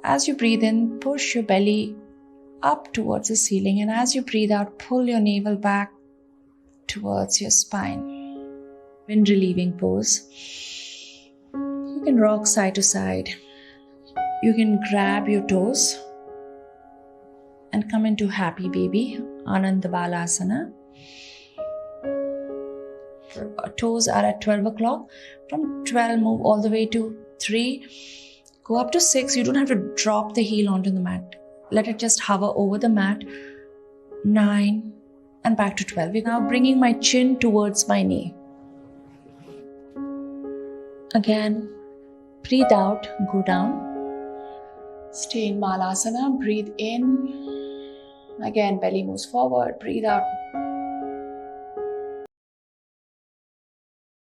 As you breathe in, push your belly up towards the ceiling, and as you breathe out, pull your navel back towards your spine. Wind relieving pose. You can rock side to side. You can grab your toes and come into happy baby, Ananda Balasana. Toes are at 12 o'clock. From 12, move all the way to 3. Go up to 6. You don't have to drop the heel onto the mat. Let it just hover over the mat. 9 and back to 12. We're now bringing my chin towards my knee. Again, breathe out, go down. Stay in Balasana, breathe in. Again, belly moves forward, breathe out.